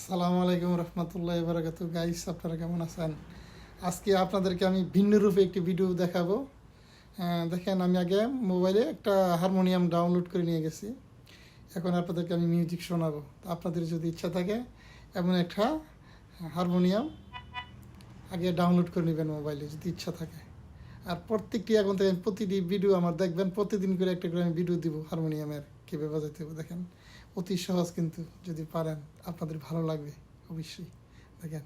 আসসালামু আলাইকুম রহমতুল্লাহ বারাকাতু। গাইস, আপনারা কেমন আছেন? আজকে আপনাদেরকে আমি ভিন্ন রূপে একটি ভিডিও দেখাবো। দেখেন, আমি আগে মোবাইলে একটা হারমোনিয়াম ডাউনলোড করে নিয়ে গেছি। এখন আপনাদেরকে আমি মিউজিক শোনাবো। তো আপনাদের যদি ইচ্ছা থাকে এমন একটা হারমোনিয়াম আগে ডাউনলোড করে নেবেন মোবাইলে, যদি ইচ্ছা থাকে। আর প্রত্যেকটি এখন থেকে প্রতিটি ভিডিও আমার দেখবেন, প্রতিদিন করে একটা করে আমি ভিডিও দিব হারমোনিয়ামের কীভাবে বাজাইতে হবে। দেখেন, অতি সহজ, কিন্তু যদি পারেন আপনাদের ভালো লাগবে অবশ্যই। দেখেন।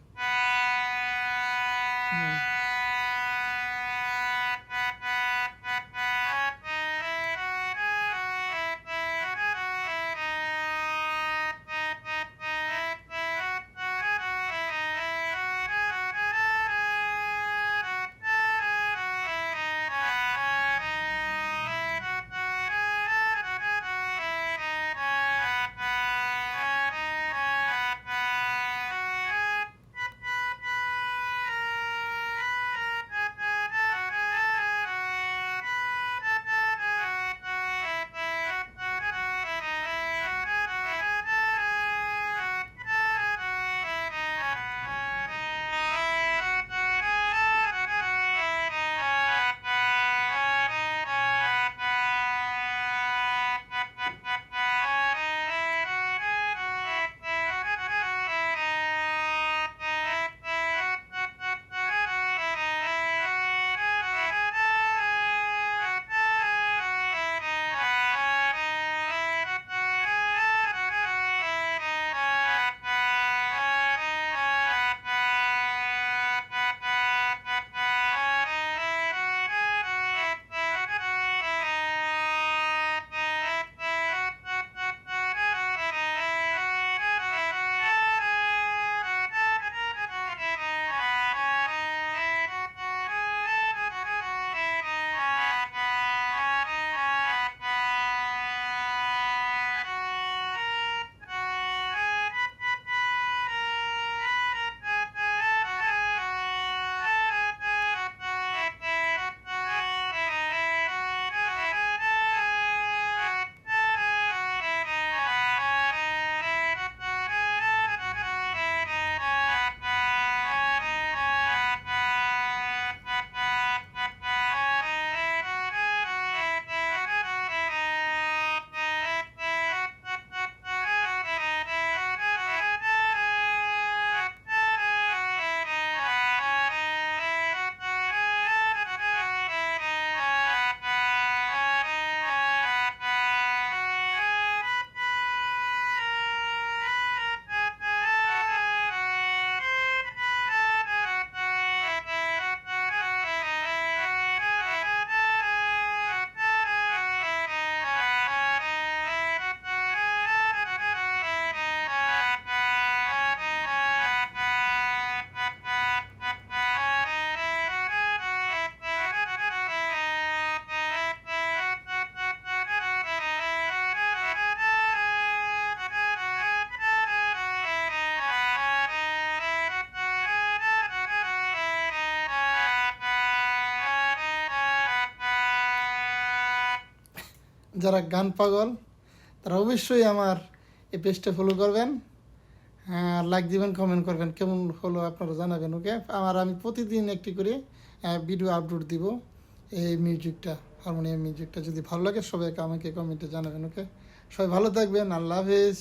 যারা গান পাগল তারা অবশ্যই আমার এই পেজটা ফলো করবেন, লাইক দিবেন, কমেন্ট করবেন, কেমন হলো আপনারা জানাবেন। ওকে, আমি প্রতিদিন একটি করে ভিডিও আপলোড দিব। এই মিউজিকটা, হারমোনিয়াম মিউজিকটা যদি ভালো লাগে সবাইকে আমাকে কমেন্টে জানাবেন। ওকে, সবাই ভালো থাকবেন। আল্লাহ হাফেজ।